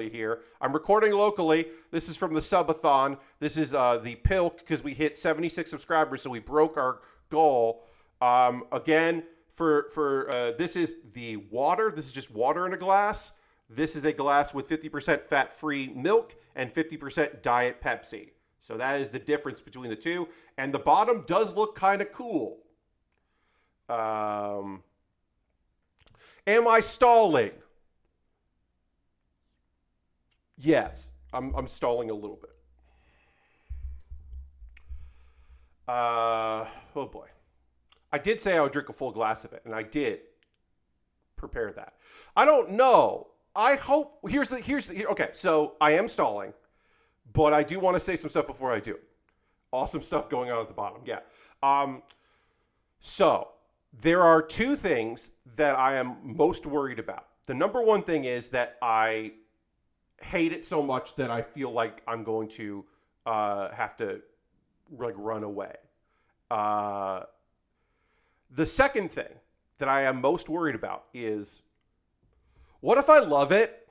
here. I'm recording locally. This is from the subathon. This is the PILK because we hit 76 subscribers, so we broke our goal. Again, for this is the water. This is just water in a glass. This is a glass with 50% fat-free milk and 50% diet Pepsi. So that is the difference between the two. And the bottom does look kind of cool. Am I stalling? Yes, I'm stalling a little bit. Oh boy. I did say I would drink a full glass of it, and I did prepare that. I don't know. I hope okay, so I am stalling, but I do want to say some stuff before I do it. Awesome stuff going on at the bottom. Yeah. So there are two things that I am most worried about. The number one thing is that I hate it so much that I feel like I'm going to have to like run away. The second thing that I am most worried about is, what if I love it?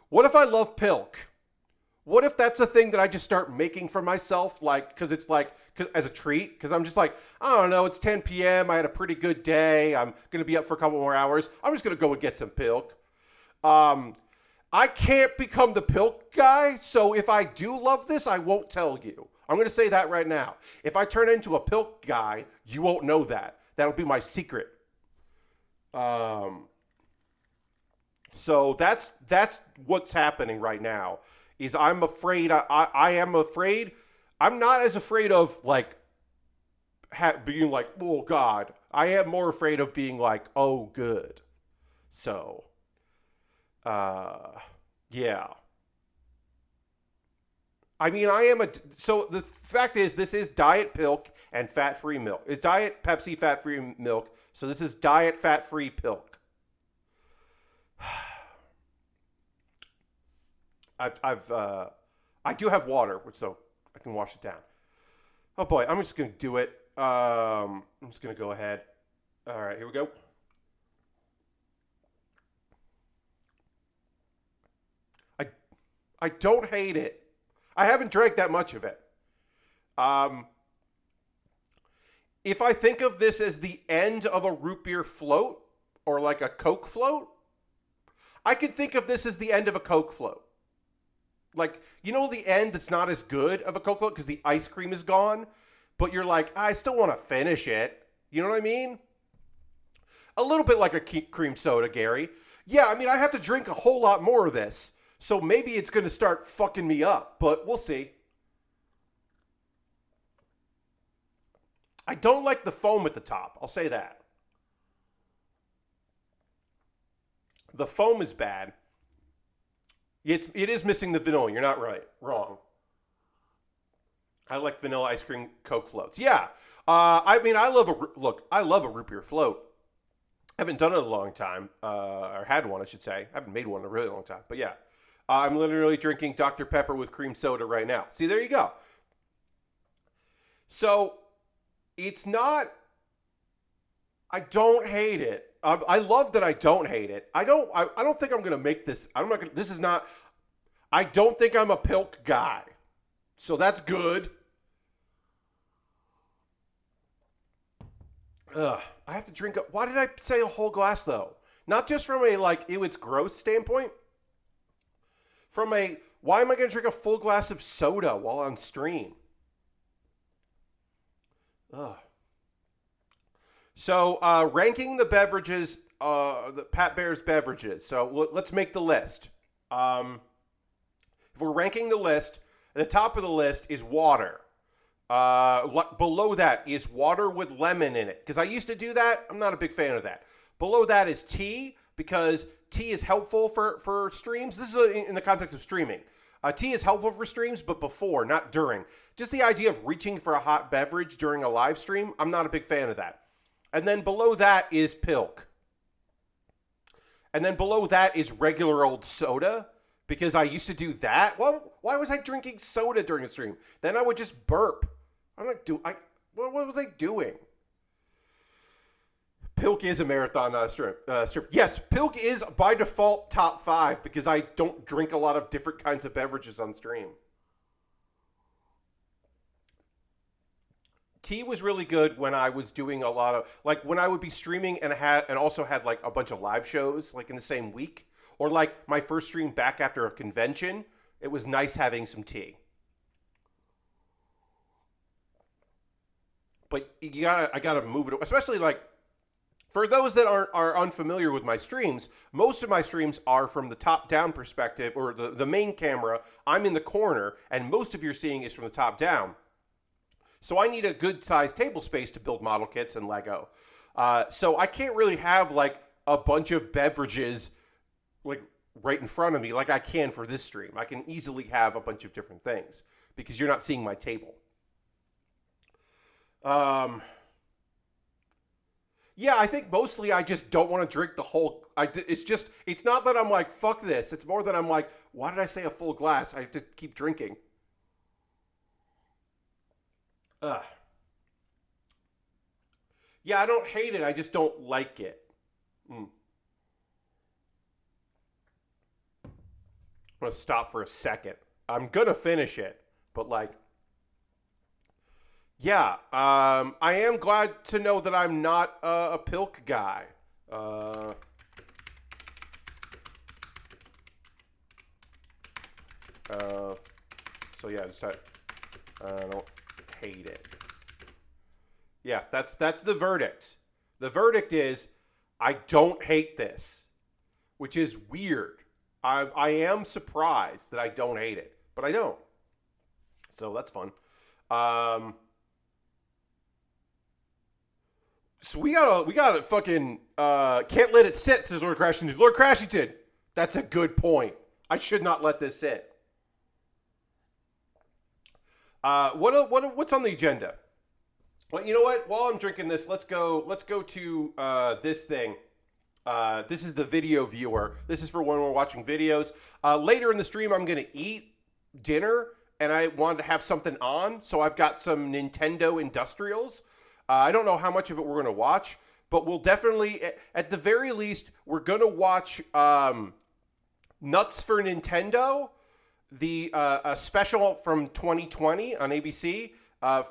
What if I love PILK? What if that's a thing that I just start making for myself, like, because it's like, as a treat? Because I'm just like, I don't know, it's 10 p.m. I had a pretty good day. I'm going to be up for a couple more hours. I'm just going to go and get some PILK. I can't become the PILK guy, so if I do love this, I won't tell you. I'm going to say that right now. If I turn into a PILK guy, you won't know that. That'll be my secret. So that's what's happening right now. Is I'm afraid. I am afraid. I'm not as afraid of like being like, oh God. I am more afraid of being like, oh good. So, yeah. I mean, so the fact is, this is diet PILK and fat-free milk. It's diet Pepsi fat-free milk. So this is diet fat-free PILK. I do have water, so I can wash it down. Oh boy, I'm just gonna do it. I'm just gonna go ahead. All right, here we go. I I don't hate it. I haven't drank that much of it. Um, if I think of this as the end of a root beer float or like a Coke float, I could think of this as the end of a Coke float. Like, you know, the end that's not as good of a Coke float because the ice cream is gone, but you're like, I still want to finish it. You know what I mean? A little bit like a cream soda, Gary. Yeah, I mean, I have to drink a whole lot more of this. So maybe it's going to start fucking me up, but we'll see. I don't like the foam at the top. I'll say that. The foam is bad. It is missing the vanilla. You're not right. Wrong. I like vanilla ice cream Coke floats. Yeah. I mean, I love a root beer float. I haven't done it in a long time, or had one, I should say. I haven't made one in a really long time, but yeah. I'm literally drinking Dr. Pepper with cream soda right now. See, there you go. So, it's not... I don't hate it. I love that I don't hate it. I don't think I'm going to make this... This is not... I don't think I'm a PILK guy. So that's good. Ugh, I have to drink... Why did I say a whole glass, though? Not just from a, like, ew, it's gross standpoint. From a, why am I going to drink a full glass of soda while on stream? Ugh. So, ranking the beverages, the Pat Bear's beverages. So, let's make the list. If we're ranking the list, at the top of the list is water. Below that is water with lemon in it. Because I used to do that. I'm not a big fan of that. Below that is tea, because tea is helpful for streams. This is in the context of streaming. Tea is helpful for streams, but before, not during. Just the idea of reaching for a hot beverage during a live stream, I'm not a big fan of that. And then below that is PILK. And then below that is regular old soda, because I used to do that. Well, why was I drinking soda during a stream? Then I would just burp. I'm like, what was I doing? Pilk is a marathon strip. Yes, Pilk is by default top 5 because I don't drink a lot of different kinds of beverages on stream. Tea was really good when I was doing a lot of like when I would be streaming and also had like a bunch of live shows like in the same week or like my first stream back after a convention. It was nice having some tea. But I gotta move it, especially like for those that are unfamiliar with my streams. Most of my streams are from the top down perspective or the main camera. I'm in the corner, and most of your seeing is from the top down. So I need a good sized table space to build model kits and Lego. So I can't really have like a bunch of beverages like right in front of me like I can for this stream. I can easily have a bunch of different things because you're not seeing my table. Yeah, I think mostly I just don't want to drink the whole. It's not that I'm like fuck this. It's more that I'm like, why did I say a full glass? I have to keep drinking. Ugh. Yeah, I don't hate it. I just don't like it. I'm gonna stop for a second. I'm gonna finish it, but like, yeah. I am glad to know that I'm not a Pilk guy. Uh, uh, so yeah, I don't hate it. Yeah, that's the verdict. The verdict is I don't hate this, which is weird. I am surprised that I don't hate it, but I don't. So that's fun. Um, so we gotta fucking can't let it sit, says Lord Crashington. Lord Crashington, that's a good point. I should not let this sit. What's on the agenda? Well, you know what? While I'm drinking this, let's go to this thing. This is the video viewer. This is for when we're watching videos. Later in the stream, I'm going to eat dinner, and I wanted to have something on, so I've got some Nintendo Industrials. I don't know how much of it we're going to watch, but we'll definitely, at the very least, we're going to watch Nuts for Nintendo, the a special from 2020 on ABC.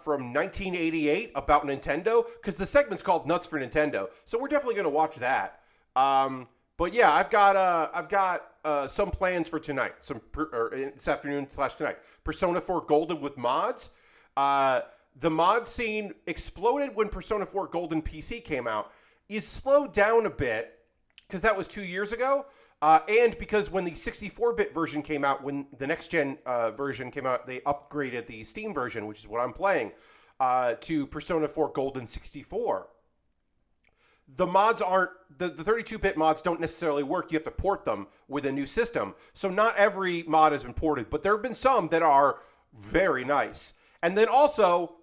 From 1988 about Nintendo, because the segment's called Nuts for Nintendo, so we're definitely going to watch that. But yeah, I've got some plans for tonight, this afternoon / tonight. Persona 4 Golden with mods. The mod scene exploded when Persona 4 Golden PC came out. Is slowed down a bit because that was 2 years ago. And because when the 64-bit version came out, when the next-gen version came out, they upgraded the Steam version, which is what I'm playing, to Persona 4 Golden 64. The mods aren't... The 32-bit mods don't necessarily work. You have to port them with a new system. So not every mod has been ported, but there have been some that are very nice. And then also,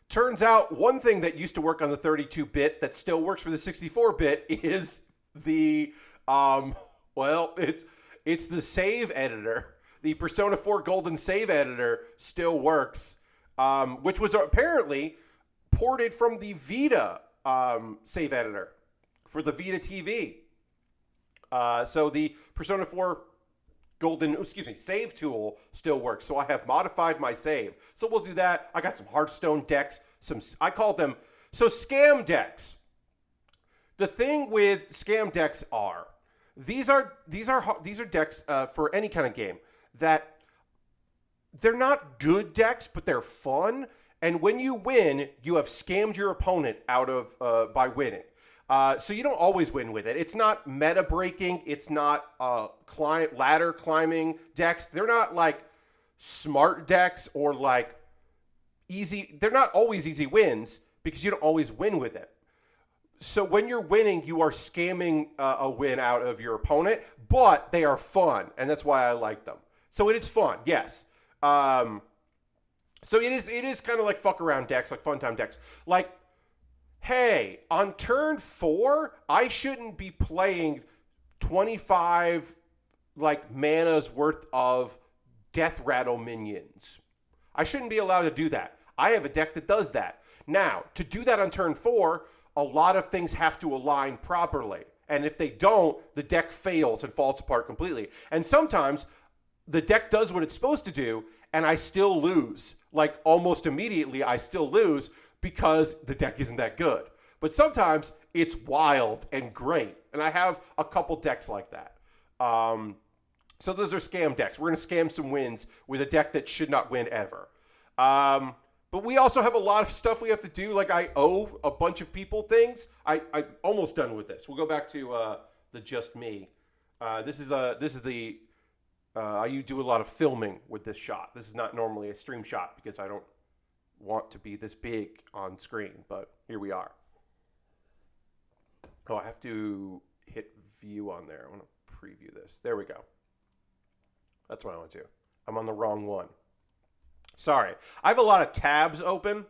turns out one thing that used to work on the 32-bit that still works for the 64-bit is the... Well, it's the save editor. The Persona 4 Golden save editor still works, which was apparently ported from the Vita save editor for the Vita TV. So the Persona 4 Golden, save tool still works. So I have modified my save. So we'll do that. I got some Hearthstone decks. I called them scam decks. The thing with scam decks are. These are decks for any kind of game that they're not good decks, but they're fun. And when you win, you have scammed your opponent out of by winning. So you don't always win with it. It's not meta breaking. It's not ladder climbing decks. They're not like smart decks or like easy. They're not always easy wins because you don't always win with it. So when you're winning, you are scamming a win out of your opponent, but they are fun, and that's why I like them. So it is fun, yes. So it is kind of like fuck around decks, like fun time decks. Like, hey, on turn 4, I shouldn't be playing 25 like mana's worth of death rattle minions. I shouldn't be allowed to do that. I have a deck that does that. Now, to do that on turn 4, a lot of things have to align properly. And if they don't, the deck fails and falls apart completely. And sometimes the deck does what it's supposed to do, and I still lose. Like almost immediately, I still lose because the deck isn't that good. But sometimes it's wild and great. And I have a couple decks like that. So those are scam decks. We're going to scam some wins with a deck that should not win ever. But we also have a lot of stuff we have to do. Like I owe a bunch of people things. I'm almost done with this. We'll go back to the just me. This is the I do a lot of filming with this shot. This is not normally a stream shot because I don't want to be this big on screen. But here we are. Oh, I have to hit view on there. I want to preview this. There we go. That's what I want to do. I'm on the wrong one. Sorry. I have a lot of tabs open.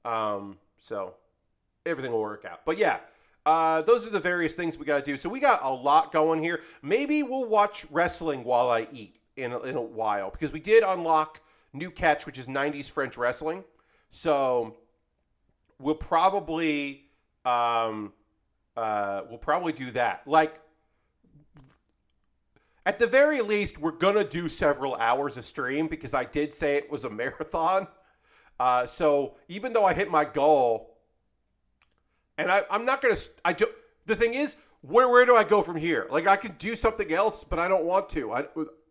So everything will work out. But yeah, those are the various things we got to do. So we got a lot going here. Maybe we'll watch wrestling while I eat in a while. Because we did unlock New Catch, which is 90s French wrestling. So we'll probably do that. Like, at the very least, we're going to do several hours of stream because I did say it was a marathon. So even though I hit my goal, and I'm not going to, the thing is, where do I go from here? Like, I could do something else, but I don't want to.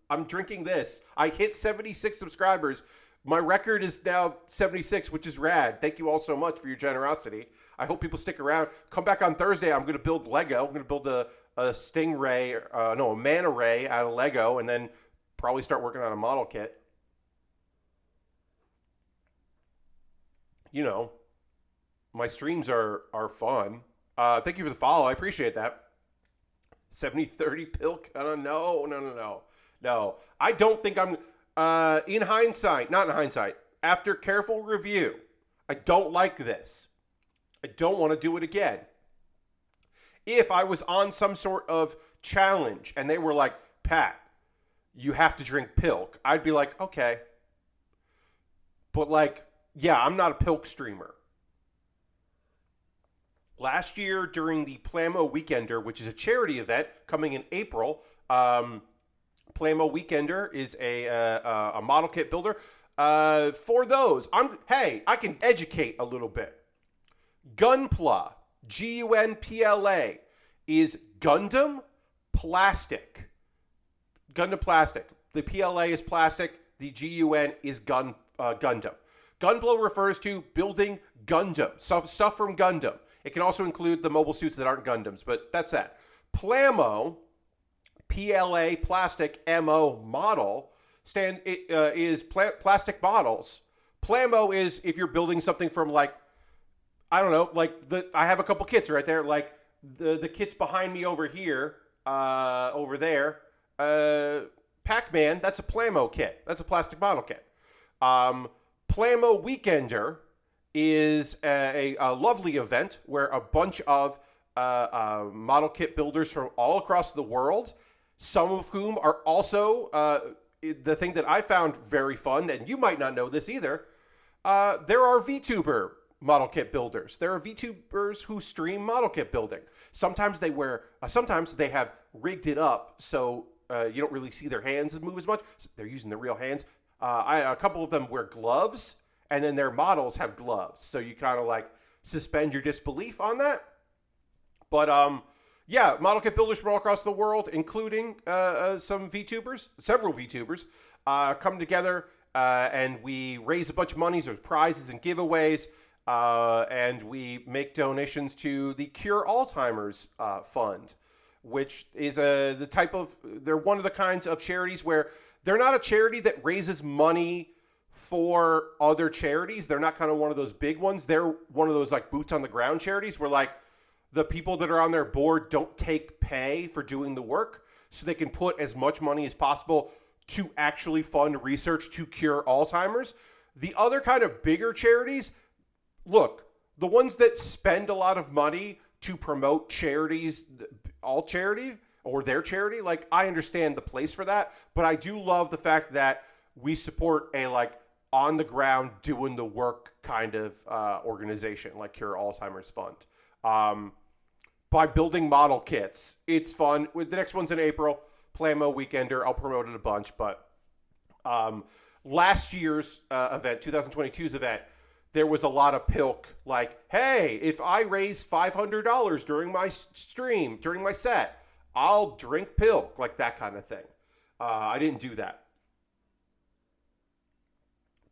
I'm drinking this. I hit 76 subscribers. My record is now 76, which is rad. Thank you all so much for your generosity. I hope people stick around. Come back on Thursday. I'm going to build Lego. I'm going to build a manta ray out of Lego, and then probably start working on a model kit. You know, my streams are fun. Thank you for the follow. I appreciate that. 70-30 Pilk. No. I don't think I'm, not in hindsight, after careful review, I don't like this. I don't want to do it again. If I was on some sort of challenge and they were like, Pat, you have to drink Pilk, I'd be like, okay. But like, yeah, I'm not a Pilk streamer. Last year during the Plamo Weekender, which is a charity event coming in April, Plamo Weekender is a model kit builder. For those, I can educate a little bit. Gunpla, Gunpla, is Gundam plastic. Gundam plastic. The PLA is plastic. The GUN is Gundam. Gunpla refers to building Gundam, stuff from Gundam. It can also include the mobile suits that aren't Gundams, but that's that. Plamo, PLA plastic MO model, is plastic models. Plamo is if you're building something from like, I don't know, like I have a couple kits right there, like the kits behind me over here, over there. Pac-Man, that's a Plamo kit. That's a plastic model kit. Plamo Weekender is a lovely event where a bunch of model kit builders from all across the world, some of whom are also, the thing that I found very fun, and you might not know this either, there are VTuber model kit builders. There are VTubers who stream model kit building. Sometimes they have rigged it up so you don't really see their hands move as much. So they're using their real hands. A couple of them wear gloves, and then their models have gloves. So you kind of like suspend your disbelief on that. But yeah, model kit builders from all across the world, including several VTubers, come together and we raise a bunch of money. There's prizes and giveaways. And we make donations to the Cure Alzheimer's Fund, which is they're one of the kinds of charities where they're not a charity that raises money for other charities. They're not kind of one of those big ones. They're one of those like boots on the ground charities where like the people that are on their board don't take pay for doing the work, so they can put as much money as possible to actually fund research to cure Alzheimer's. The other kind of bigger charities, look, the ones that spend a lot of money to promote charities, all charity or their charity, like I understand the place for that, but I do love the fact that we support a like on the ground doing the work kind of organization like Cure Alzheimer's Fund. um, by building model kits. It's fun. The next one's in April. Plamo Weekender. I'll promote it a bunch. But last year's event, 2022's event, there was a lot of pilk. Like, hey, if I raise $500 during my stream, during my set, I'll drink pilk. Like that kind of thing. I didn't do that.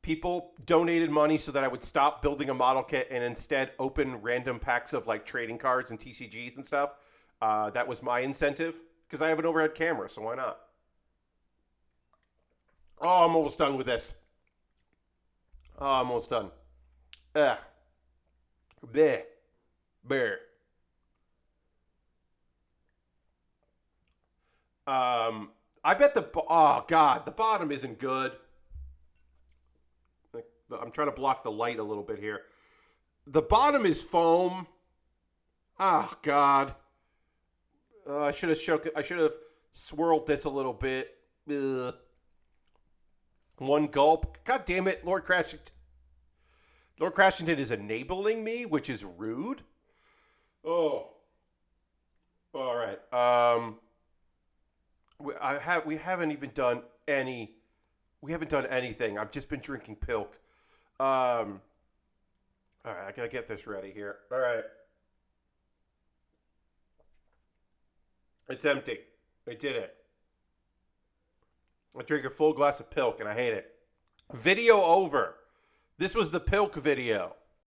People donated money so that I would stop building a model kit and instead open random packs of like trading cards and TCGs and stuff. That was my incentive because I have an overhead camera, so why not? Oh, I'm almost done with this. Oh, I'm almost done. Ugh. Bleh. Bear. I bet oh god, the bottom isn't good. Like, I'm trying to block the light a little bit here. The bottom is foam. Oh god. I should have I should have swirled this a little bit. Ugh. One gulp. God damn it, Lord Crashington. Lord Crashington is enabling me, which is rude. Oh. All right. We haven't even done any. We haven't done anything. I've just been drinking pilk. All right, I gotta get this ready here. All right. It's empty. I did it. I drank a full glass of pilk and I hate it. Video over. This was the pilk video.